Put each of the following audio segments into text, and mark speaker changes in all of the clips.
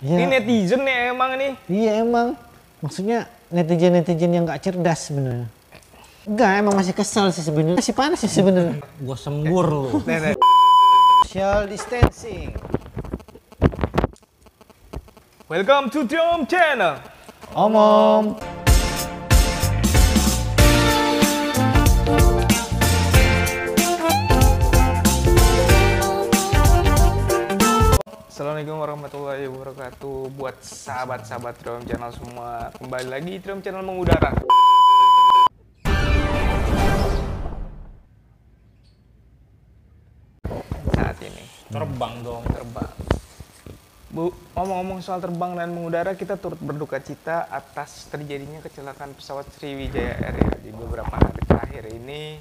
Speaker 1: Ini
Speaker 2: Ya,
Speaker 1: netizen nih emang nih.
Speaker 2: iya emang. Maksudnya netizen yang nggak cerdas sebenarnya. Enggak, emang masih kesel sih sebenarnya. Masih panas sih sebenarnya.
Speaker 3: Gue sembur lu.
Speaker 1: Nih.
Speaker 2: Social distancing.
Speaker 1: Welcome to Tom Channel.
Speaker 2: Omong.
Speaker 1: Assalamualaikum warahmatullahi wabarakatuh. Buat sahabat-sahabat Tom Channel semua, kembali lagi di Tom Channel mengudara. Saat ini
Speaker 3: Terbang dong.
Speaker 1: terbang. Bu, ngomong-ngomong soal terbang dan mengudara, kita turut berduka cita atas terjadinya kecelakaan pesawat Sriwijaya Air ya, di beberapa hari terakhir ini.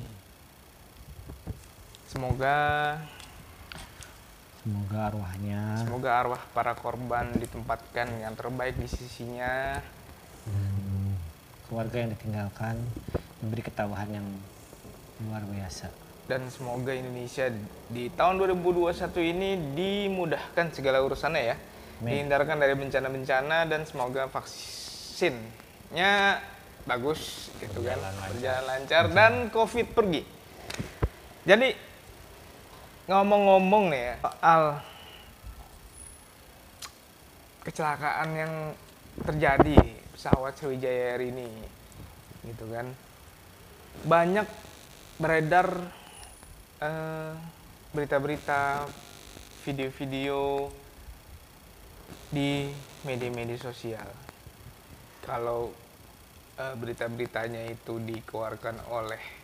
Speaker 1: Semoga arwah para korban ditempatkan yang terbaik di sisinya.
Speaker 2: Keluarga yang ditinggalkan diberi ketabahan yang luar biasa.
Speaker 1: Dan semoga Indonesia di tahun 2021 ini dimudahkan segala urusannya ya. Dihindarkan dari bencana-bencana dan semoga vaksinnya bagus gitu kan. Berjalan lancar dan Covid pergi. Jadi ngomong-ngomong nih ya soal kecelakaan yang terjadi pesawat Sriwijaya Air ini gitu kan. Banyak beredar berita-berita, video-video di media-media sosial. Kalau berita-beritanya itu dikeluarkan oleh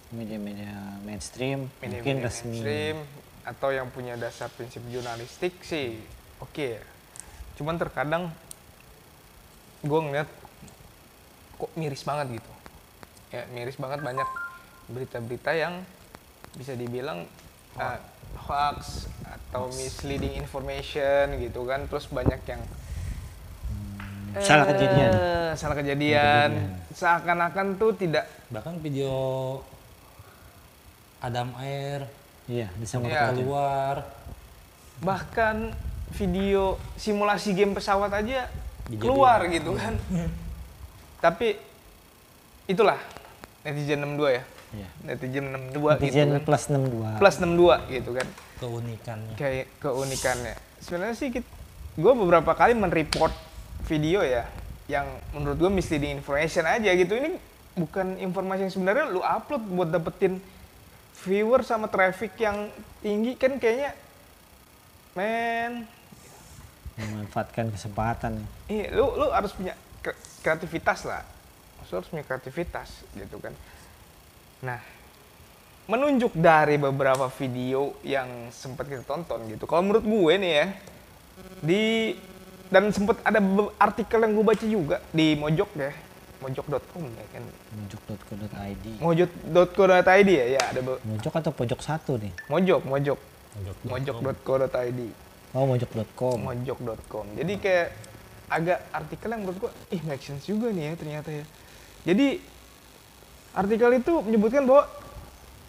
Speaker 2: Media-media mainstream, mungkin
Speaker 1: media-media
Speaker 2: resmi.
Speaker 1: mainstream atau yang punya dasar prinsip jurnalistik sih oke ya. Cuman terkadang gue ngeliat kok miris banget gitu ya, miris banget. Banyak berita-berita yang bisa dibilang hoax atau misleading information gitu kan. Terus banyak yang
Speaker 2: Salah kejadian.
Speaker 1: Seakan-akan tuh tidak.
Speaker 3: Bahkan video Adam Air
Speaker 2: Iya, disambut
Speaker 1: Iya.
Speaker 3: keluar.
Speaker 1: Bahkan video simulasi game pesawat aja
Speaker 3: Dijadiin.
Speaker 1: keluar gitu kan. Tapi itulah netizen 62 ya.
Speaker 2: Iya.
Speaker 1: Netizen 62
Speaker 2: Netizen
Speaker 1: gitu kan.
Speaker 2: plus 62.
Speaker 1: Plus 62 gitu kan.
Speaker 3: Keunikannya.
Speaker 1: Kayak keunikannya. Sebenarnya sih gue beberapa kali men-report video ya yang menurut gue misleading information aja gitu. Ini bukan informasi yang sebenarnya lu upload buat dapetin viewer sama traffic yang tinggi kan kayaknya
Speaker 2: Memanfaatkan kesempatan.
Speaker 1: iya, lu harus punya kreativitas lah. Lu harus punya kreativitas gitu kan. Nah, menunjuk dari beberapa video yang sempat kita tonton gitu. Kalau menurut gue nih ya, dan sempat ada artikel yang gue baca juga di Mojok deh, mojok.com ya kan.
Speaker 2: Mojok.co.id.
Speaker 1: Mojok.co.id ya ada
Speaker 2: Mojok atau pojok satu nih?
Speaker 1: mojok.co.id.
Speaker 2: Oh, mojok.com.
Speaker 1: Mojok.com. Jadi kayak agak artikel yang menurut gua make sense juga nih ya ternyata ya. Jadi artikel itu menyebutkan bahwa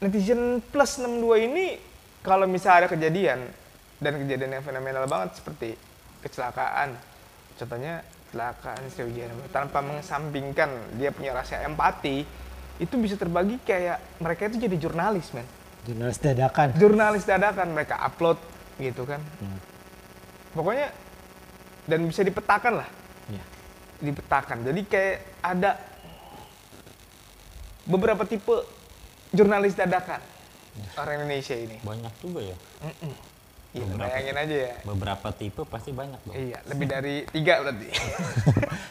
Speaker 1: netizen plus 62 ini kalau misalnya ada kejadian dan kejadian yang fenomenal banget seperti kecelakaan, contohnya kecelakaan Sriwijaya tanpa mengesampingkan dia punya rasa empati, itu bisa terbagi kayak mereka itu jadi jurnalis men. Jurnalis dadakan mereka upload gitu kan. Pokoknya dan bisa dipetakan lah.
Speaker 2: Iya.
Speaker 1: Dipetakan. Jadi kayak ada beberapa tipe jurnalis dadakan orang Indonesia ini.
Speaker 3: Banyak juga ya.
Speaker 1: Iya, bayangin aja ya.
Speaker 3: Beberapa tipe pasti banyak dong.
Speaker 1: Iya, lebih dari 3 berarti.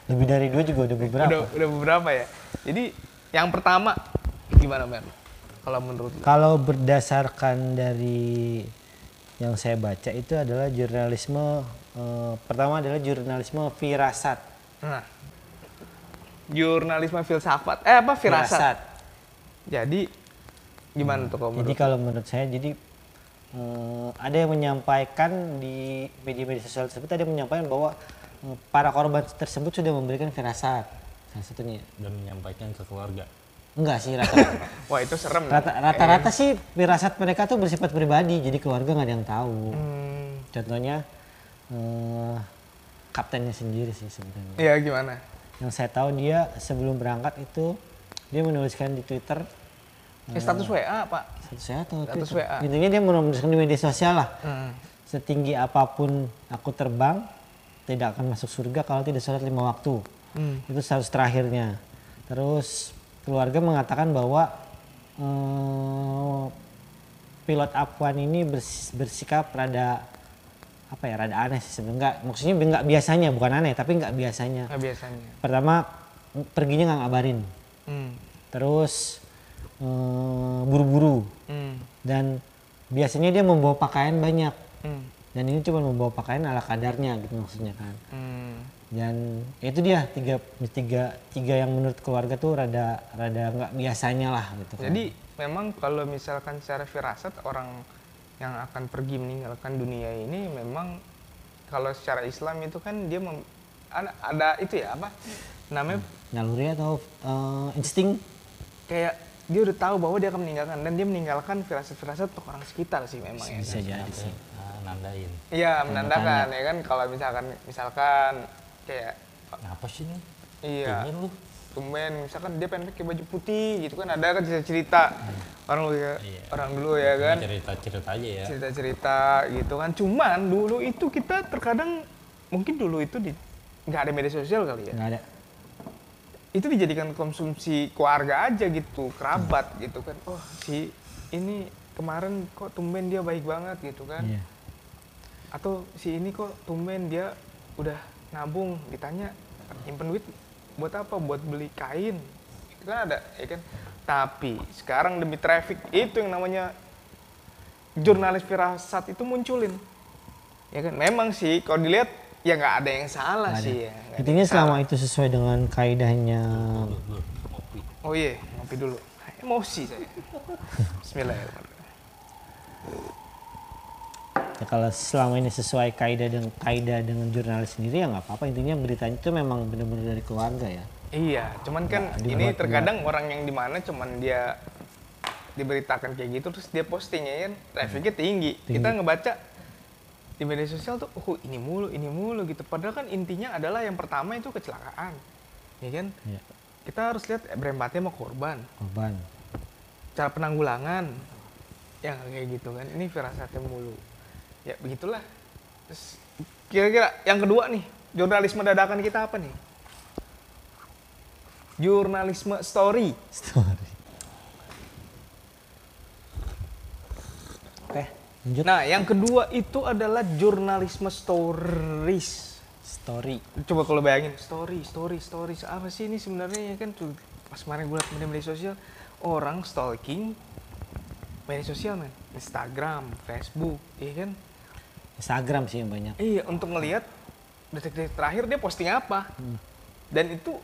Speaker 2: Lebih dari 2 juga udah beberapa.
Speaker 1: Udah beberapa ya. Jadi yang pertama gimana Mer? Kalau menurut lu?
Speaker 2: Kalau berdasarkan dari yang saya baca itu adalah jurnalisme, pertama adalah jurnalisme firasat.
Speaker 1: Nah, jurnalisme filsafat. Firasat. Jadi gimana tuh kalau
Speaker 2: Jadi
Speaker 1: menurut?
Speaker 2: kalau menurut saya, jadi ada yang menyampaikan di media-media sosial tersebut, ada yang menyampaikan bahwa para korban tersebut sudah memberikan firasat, salah satunya.
Speaker 3: Dan menyampaikan ke keluarga.
Speaker 2: Enggak sih, rata-rata.
Speaker 1: Wah itu serem.
Speaker 2: Rata-rata sih firasat mereka tuh bersifat pribadi, jadi keluarga nggak ada yang tahu. Contohnya kaptennya sendiri sih sebenarnya.
Speaker 1: Iya, gimana?
Speaker 2: Yang saya tahu dia sebelum berangkat itu dia menuliskan di Twitter,
Speaker 1: Status WA, Pak.
Speaker 2: status saya atau
Speaker 1: Status
Speaker 2: Twitter.
Speaker 1: WA.
Speaker 2: Intinya dia menuliskan di media sosial lah.
Speaker 1: Hmm.
Speaker 2: Setinggi apapun aku terbang, tidak akan masuk surga kalau tidak sholat 5 waktu. Itu status terakhirnya. Terus keluarga mengatakan bahwa pilot Afwan ini bersikap rada rada aneh sih sebenarnya. Maksudnya nggak biasanya, bukan aneh tapi nggak biasanya.
Speaker 1: Nggak biasanya.
Speaker 2: Pertama perginya nggak ngabarin, terus buru-buru, dan biasanya dia membawa pakaian banyak, dan ini cuma membawa pakaian ala kadarnya gitu maksudnya kan. Dan itu dia tiga yang menurut keluarga tuh rada nggak biasanya lah gitu kan.
Speaker 1: Jadi memang kalau misalkan secara firasat orang yang akan pergi meninggalkan dunia ini memang kalau secara Islam itu kan dia ada itu ya apa namanya
Speaker 2: naluri atau insting,
Speaker 1: kayak dia udah tahu bahwa dia akan meninggalkan dan dia meninggalkan firasat-firasat untuk orang sekitar sih memang ya.
Speaker 2: bisa jadi sih.
Speaker 3: Nandain.
Speaker 1: Iya, menandakan ya kan kalau misalkan kayak
Speaker 3: Apa sih nih?
Speaker 1: iya.
Speaker 3: Tumben lu.
Speaker 1: Tumben misalkan dia pengen pakai baju putih gitu kan, ada kan cerita-cerita orang dulu ya,
Speaker 3: Iya.
Speaker 1: orang dulu ya kan.
Speaker 3: Cerita-cerita aja ya.
Speaker 1: Cerita-cerita gitu kan. Cuman dulu itu kita terkadang mungkin dulu itu nggak ada media sosial kali ya.
Speaker 2: Nggak ada.
Speaker 1: Itu dijadikan konsumsi keluarga aja gitu, kerabat gitu kan. Oh, si ini kemarin kok tumben dia baik banget gitu kan.
Speaker 2: Iya.
Speaker 1: Atau si ini kok tumben dia udah nabung, ditanya nyimpen duit buat apa? Buat beli kain. Itu kan ada, ya kan? Tapi sekarang demi traffic itu yang namanya jurnalis firasat itu munculin. Ya kan? Memang sih kalau dilihat ya nggak ada yang salah
Speaker 2: Nggak ada.
Speaker 1: sih ya. Nggak ada
Speaker 2: Intinya
Speaker 1: yang
Speaker 2: selama
Speaker 1: salah.
Speaker 2: itu sesuai dengan kaidahnya.
Speaker 3: Ngopi.
Speaker 1: Oh iya, ngopi dulu. Emosi saya. Bismillahirrahmanirrahim.
Speaker 2: Ya, kalau selama ini sesuai kaidah dengan jurnalis sendiri ya nggak apa-apa. Intinya beritanya itu memang benar-benar dari keluarga ya.
Speaker 1: Iya, cuman kan
Speaker 2: Nggak
Speaker 1: ini
Speaker 2: dibuat-buat.
Speaker 1: terkadang orang yang di mana cuman dia diberitakan kayak gitu terus dia postingnya kan trafficnya tinggi. Kita ngebaca di media sosial tuh, oh ini mulu gitu. Padahal kan intinya adalah yang pertama itu kecelakaan, ya kan?
Speaker 2: Iya.
Speaker 1: Kita harus lihat berempati sama korban, cara penanggulangan, ya kayak gitu kan. Ini firasatnya mulu, ya begitulah. Terus kira-kira yang kedua nih, jurnalisme dadakan kita apa nih? Jurnalisme story.
Speaker 2: Oke, lanjut.
Speaker 1: Nah, yang kedua itu adalah jurnalisme stories.
Speaker 2: Story.
Speaker 1: Coba kalau bayangin, story. Apa sih ini sebenarnya ya kan? Tuh, pas kemarin gue liat media sosial, orang stalking media sosial men. Instagram, Facebook, iya kan?
Speaker 2: Instagram sih yang banyak.
Speaker 1: Iya, untuk ngelihat detik-detik terakhir dia posting apa. Dan itu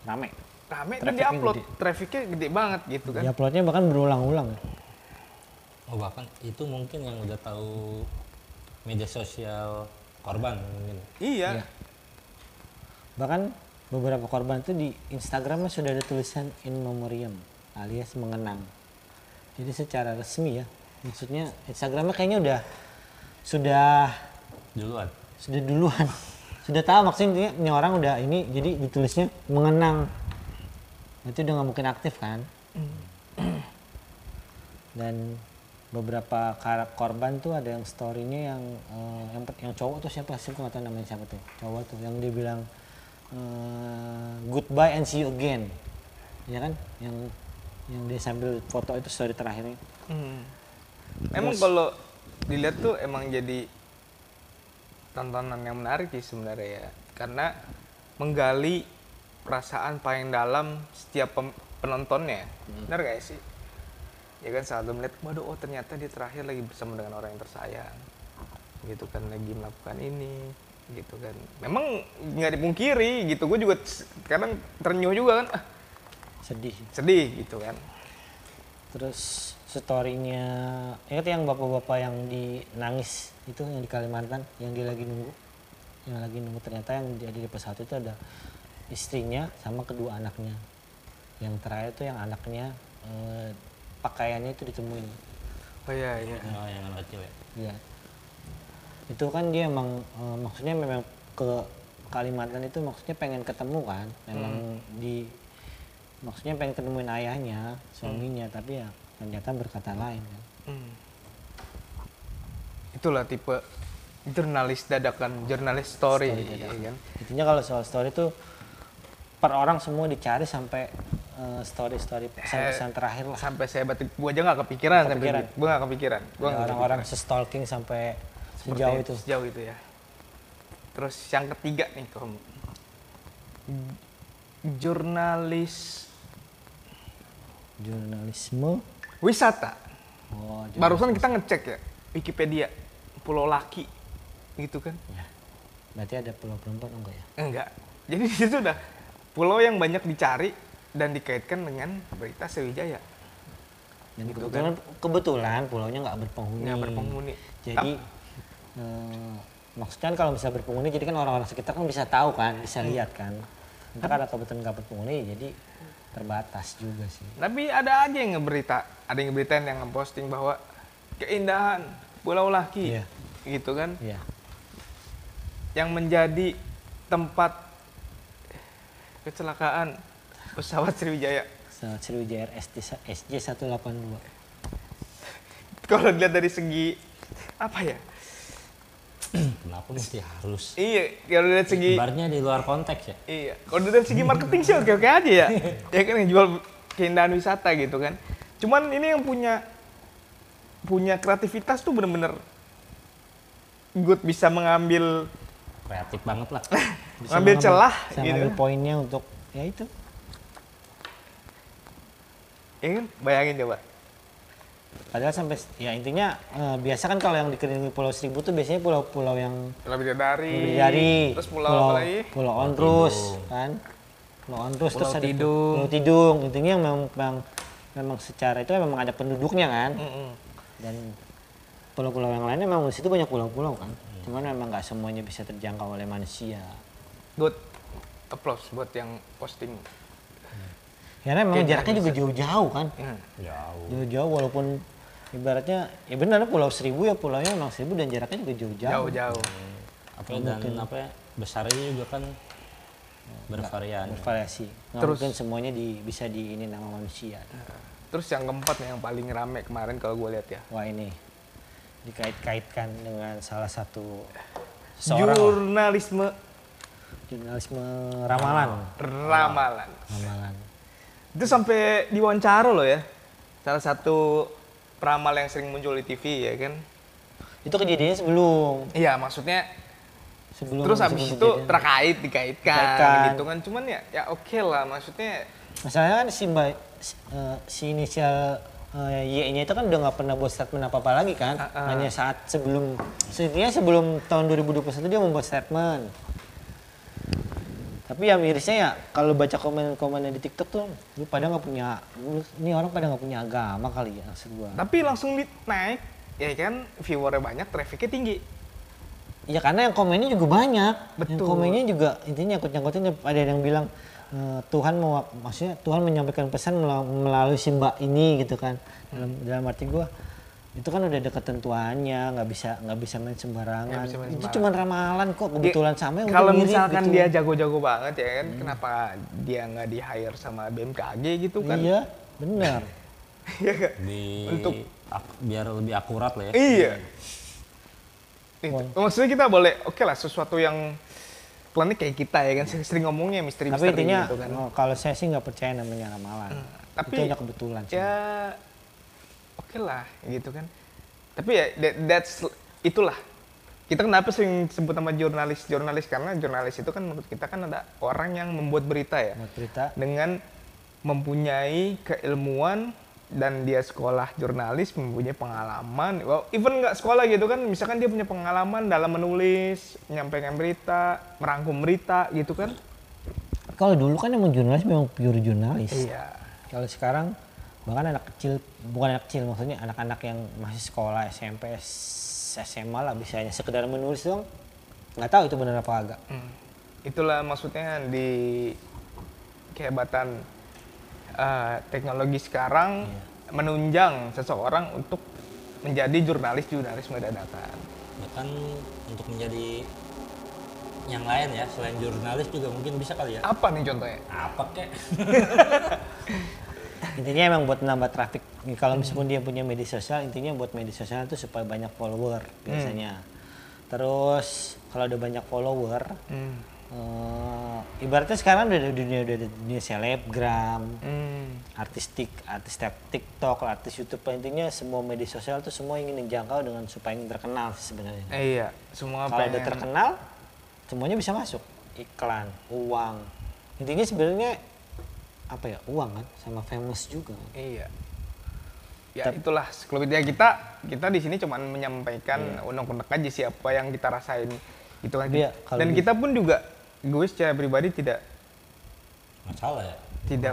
Speaker 2: Rame.
Speaker 1: rame dan
Speaker 2: Trafficnya
Speaker 1: diupload.
Speaker 2: gede.
Speaker 1: Trafficnya gede banget gitu kan.
Speaker 2: Di uploadnya bahkan berulang-ulang.
Speaker 3: Oh bahkan itu mungkin yang udah tahu media sosial korban mungkin.
Speaker 1: Iya.
Speaker 2: Iya. Bahkan beberapa korban itu di Instagramnya sudah ada tulisan in memoriam alias mengenang. Jadi secara resmi ya, maksudnya Instagramnya kayaknya sudah
Speaker 3: Duluan.
Speaker 2: duluan, sudah tahu maksudnya ini orang udah ini, jadi ditulisnya mengenang. Itu udah nggak mungkin aktif kan. Dan beberapa korban tuh ada yang story-nya yang cowok tuh siapa sih, aku nggak tahu namanya siapa tuh, cowok tuh yang dia bilang goodbye and see you again, ya kan, yang dia sambil foto itu story terakhirnya.
Speaker 1: Emang kalau dilihat tuh emang jadi tontonan yang menarik sih sebenarnya ya, karena menggali perasaan paling dalam setiap penontonnya. Benar gak sih? Ya kan selalu melihat, waduh, oh ternyata dia terakhir lagi bersama dengan orang yang tersayang, gitu kan, lagi melakukan ini, gitu kan. Memang nggak dipungkiri, gitu. Gue juga kadang ternyuh juga kan, sedih, gitu kan.
Speaker 2: Terus story-nya, ingat yang bapak-bapak yang nangis itu yang di Kalimantan, yang dia lagi nunggu, ternyata yang jadi di pesawat itu ada istrinya sama kedua anaknya. Yang terakhir itu yang anaknya pakaiannya itu ditemuin.
Speaker 1: Oh iya.
Speaker 3: Oh, yang anak kecil ya.
Speaker 2: Iya. Itu kan dia emang maksudnya memang ke Kalimantan itu maksudnya pengen ketemu kan, memang maksudnya pengen ketemuin ayahnya, suaminya, tapi ya ternyata berkata lain kan.
Speaker 1: Itulah tipe jurnalis dadakan, jurnalis story, ya kan?
Speaker 2: Intinya kalau soal story tuh per orang semua dicari sampai story-story pesan-pesan terakhir lah.
Speaker 1: Sampai saya batik, gue aja nggak kepikiran, gue nggak kepikiran.
Speaker 2: Ada orang-orang stalking sampai sejauh itu.
Speaker 1: Sejauh itu ya. Terus yang ketiga nih kamu,
Speaker 2: jurnalisme
Speaker 1: wisata.
Speaker 2: Oh,
Speaker 1: Barusan kita ngecek ya Wikipedia Pulau Laki gitu kan?
Speaker 2: ya. Berarti ada pulau perempuan enggak ya?
Speaker 1: Enggak. Jadi di situ udah pulau yang banyak dicari dan dikaitkan dengan berita Sriwijaya.
Speaker 2: Dan
Speaker 1: Gitu
Speaker 2: kebetulan pulaunya nggak berpenghuni.
Speaker 1: Nggak berpenghuni.
Speaker 2: Jadi maksudnya kalau bisa berpenghuni, jadi kan orang-orang sekitar kan bisa tahu kan, bisa lihat kan. Entah karena kebetulan nggak berpenghuni, jadi terbatas juga sih.
Speaker 1: Tapi ada aja yang ada yang ngeberitain yang ngeposting bahwa keindahan Pulau Laki,
Speaker 2: Iya.
Speaker 1: gitu kan,
Speaker 2: Iya.
Speaker 1: yang menjadi tempat kecelakaan pesawat Sriwijaya.
Speaker 2: Pesawat Sriwijaya SJ182.
Speaker 1: Kalau dilihat dari segi apa ya?
Speaker 3: Kenapa mesti harus?
Speaker 1: Iya, kalau dari segi
Speaker 3: Ibaratnya di luar konteks ya.
Speaker 1: iya, kalau dari segi marketing sih oke-oke aja ya. Ya kan yang jual keindahan wisata gitu kan. Cuman ini yang punya kreativitas tuh bener-bener good, bisa mengambil
Speaker 3: Kreatif banget lah.
Speaker 1: ngambil celah
Speaker 2: bisa
Speaker 1: gitu.
Speaker 2: ngambil poinnya untuk ya itu.
Speaker 1: Ya kan? Bayangin coba.
Speaker 2: Padahal sampai ya intinya biasa kan kalau yang dikelilingi Pulau Seribu tuh biasanya pulau-pulau yang
Speaker 1: Pulau Bidadari.
Speaker 2: Bidadari,
Speaker 1: Terus pulau apa lagi?
Speaker 2: Pulau Onrus kan. Pulau Onrus terus
Speaker 1: Pulau
Speaker 2: ada
Speaker 1: Tidung.
Speaker 2: Pulau Tidung. Intinya yang memang secara itu memang ada penduduknya kan. Dan pulau-pulau yang lainnya memang di situ banyak pulau-pulau kan. Cuman memang nggak semuanya bisa terjangkau oleh manusia.
Speaker 1: Good applause buat yang posting.
Speaker 2: Karena memang jaraknya juga jauh-jauh kan.
Speaker 3: Jauh.
Speaker 2: Jauh-jauh walaupun ibaratnya ya benar Pulau Seribu ya pulaunya memang Seribu dan jaraknya juga jauh-jauh.
Speaker 1: Jauh-jauh.
Speaker 3: Besarnya juga kan
Speaker 2: Bervariasi. Nggak
Speaker 1: Terus-
Speaker 2: mungkin semuanya bisa di ini nama manusia.
Speaker 1: Terus yang keempat nih yang paling rame kemarin kalau gue lihat ya.
Speaker 2: Wah ini dikait-kaitkan dengan salah satu seorang
Speaker 1: Jurnalisme
Speaker 2: jurnalisme ramalan.
Speaker 1: ramalan.
Speaker 2: Ramalan.
Speaker 1: Itu sampai diwawancara loh ya. Salah satu peramal yang sering muncul di TV ya kan.
Speaker 2: Itu kejadiannya sebelum
Speaker 1: Iya, maksudnya
Speaker 2: sebelum
Speaker 1: terus habis
Speaker 2: sebelum
Speaker 1: itu
Speaker 2: kejadian.
Speaker 1: dikaitkan gitu kan. Cuman ya oke lah, maksudnya
Speaker 2: Masalahnya kan si inisial Y-nya itu kan udah nggak pernah buat statement apa-apa lagi kan. Hanya saat sebelum tahun 2021 dia membuat statement. Tapi ya mirisnya ya kalau baca komen-komennya di TikTok tuh ini orang pada nggak punya agama kali ya maksud gua.
Speaker 1: tapi langsung naik ya kan, viewernya banyak, trafficnya tinggi.
Speaker 2: Ya karena yang komennya juga banyak. Yang
Speaker 1: Betul.
Speaker 2: komennya juga intinya nyangkut-nyangkutin ada yang bilang maksudnya Tuhan menyampaikan pesan melalui si mbak ini gitu kan. Dalam arti gua itu kan udah ada ketentuannya, nggak bisa main sembarangan.
Speaker 1: Nggak bisa main
Speaker 2: Itu
Speaker 1: sembarangan.
Speaker 2: cuma ramalan kok, kebetulan sama ya udah
Speaker 1: Kalau
Speaker 2: mirip
Speaker 1: misalkan
Speaker 2: gitu.
Speaker 1: dia jago-jago banget ya kan, kenapa dia nggak di hire sama BMKG gitu kan?
Speaker 2: Iya, benar.
Speaker 1: Iya kan? Untuk-
Speaker 3: Biar lebih akurat lah ya.
Speaker 1: Iya. Itu. Maksudnya kita boleh, oke lah, sesuatu yang klinik kayak kita ya kan, sering ngomongnya misteri-misteri
Speaker 2: Tapi intinya
Speaker 1: gitu kan.
Speaker 2: kalau saya sih nggak percaya namanya ramalan.
Speaker 1: Tapi
Speaker 2: itu hanya kebetulan sih.
Speaker 1: ya oke lah gitu kan. Tapi ya itulah. Kita kenapa sering sebut nama jurnalis karena jurnalis itu kan menurut kita kan ada orang yang membuat berita ya.
Speaker 2: Buat berita
Speaker 1: Dengan mempunyai keilmuan dan dia sekolah jurnalis, mempunyai pengalaman. Well, even nggak sekolah gitu kan, misalkan dia punya pengalaman dalam menulis, menyampaikan berita, merangkum berita gitu kan.
Speaker 2: kalau dulu kan emang jurnalis memang pure jurnalis.
Speaker 1: Iya.
Speaker 2: Kalau sekarang bahkan bukan anak kecil maksudnya anak-anak yang masih sekolah SMP, SMA lah bisa hanya sekedar menulis doang. Nggak tahu itu benar apa agak.
Speaker 1: Itulah maksudnya di kehebatan teknologi sekarang menunjang seseorang untuk menjadi jurnalis dadakan.
Speaker 3: Bahkan untuk menjadi yang lain ya, selain jurnalis juga mungkin bisa kali ya.
Speaker 1: Apa nih contohnya?
Speaker 3: Apa kek?
Speaker 2: Intinya emang buat nambah traffic. Kalau meskipun dia punya media sosial, intinya buat media sosial itu supaya banyak follower biasanya. Terus kalau udah banyak follower, ibaratnya sekarang udah dunia selebgram, artis TikTok, artis YouTube. Intinya semua media sosial tuh semua ingin dijangkau dengan supaya ingin terkenal sih sebenarnya.
Speaker 1: Iya, semua
Speaker 2: Kalau udah terkenal, semuanya bisa masuk. Iklan, uang. Intinya sebenarnya apa ya, uang kan sama famous juga.
Speaker 1: Iya. Ya itulah sekelumnya kita di sini cuman menyampaikan unek-unek aja sih apa yang kita rasain itu kan.
Speaker 2: Iya,
Speaker 1: Dan kita pun juga gue secara pribadi tidak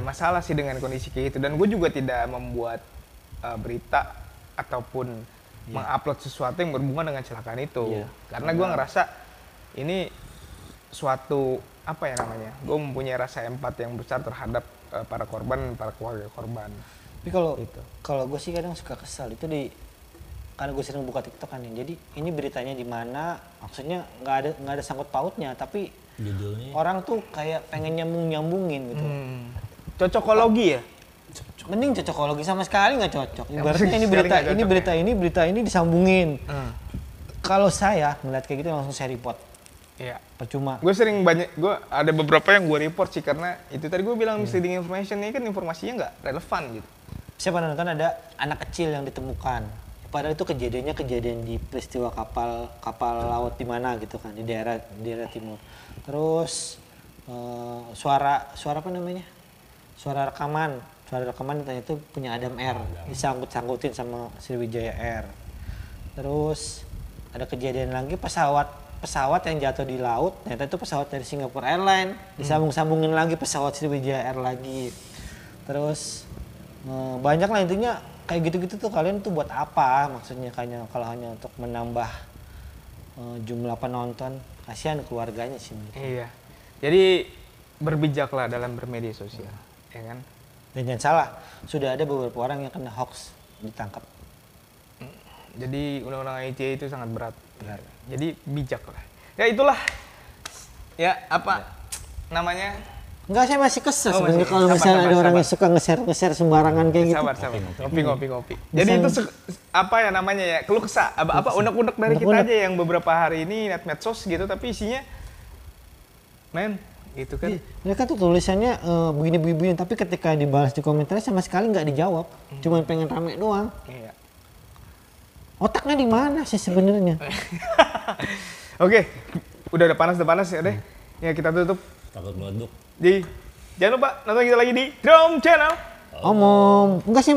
Speaker 1: masalah sih dengan kondisi kayak gitu, dan gue juga tidak membuat berita ataupun mengupload sesuatu yang berhubungan dengan kecelakaan itu. Karena gue ngerasa ini suatu apa ya namanya, gue mempunyai rasa empati yang besar terhadap para korban, para keluarga korban.
Speaker 2: Tapi kalau gue sih kadang suka kesal itu karena gue sering buka TikTok kan ya. Jadi ini beritanya di mana, maksudnya nggak ada sangkut pautnya, tapi
Speaker 3: judulnya
Speaker 2: orang tuh kayak pengen nyambungin gitu.
Speaker 1: Cocokologi ya?
Speaker 2: Mending cocokologi sama sekali nggak cocok. Ibaratnya ini berita ini disambungin. Kalau saya melihat kayak gitu langsung saya report.
Speaker 1: Iya.
Speaker 2: Percuma.
Speaker 1: Gue ada beberapa yang gue report sih karena itu tadi gue bilang misleading information ini kan informasinya nggak relevan gitu.
Speaker 2: Saya pernah nonton ada anak kecil yang ditemukan. Padahal itu kejadian di peristiwa kapal laut di mana gitu kan, di daerah timur. Terus suara apa namanya? Suara rekaman ditanya itu punya Adam R. Disangkut-sangkutin sama Sriwijaya Air. Terus ada kejadian lagi pesawat yang jatuh di laut, ternyata itu pesawat dari Singapore Airlines, disambung-sambungin lagi pesawat Sriwijaya Air lagi. Terus banyak lah, intinya kayak gitu-gitu tuh kalian tuh buat apa maksudnya, kayaknya kalau hanya untuk menambah jumlah penonton, kasihan keluarganya sih.
Speaker 1: Iya, jadi berbijaklah dalam bermedia sosial, ya kan?
Speaker 2: Dan jangan salah, sudah ada beberapa orang yang kena hoax ditangkap.
Speaker 1: Jadi undang-undang ITE itu sangat berat. Jadi bijak lah. Ya itulah. Ya apa namanya?
Speaker 2: Enggak, saya masih kesel sebenarnya kalau misalnya ada orang yang suka nge-share sembarangan kayak gitu.
Speaker 1: Sabar. Ngopi. Jadi itu apa ya namanya ya? Keluh kesah. Apa unek-unek dari kita aja yang beberapa hari ini net medsos gitu, tapi isinya gitu kan.
Speaker 2: Mereka tuh tulisannya begini, tapi ketika dibalas di komentar sama sekali nggak dijawab. Cuma pengen rame doang.
Speaker 1: Iya.
Speaker 2: Otaknya di mana sih sebenarnya?
Speaker 1: Oke, udah panas ya deh. Ya kita tutup.
Speaker 3: takut meledak.
Speaker 1: Jangan lupa nonton kita lagi di Drum Channel.
Speaker 2: Omong, enggak sih.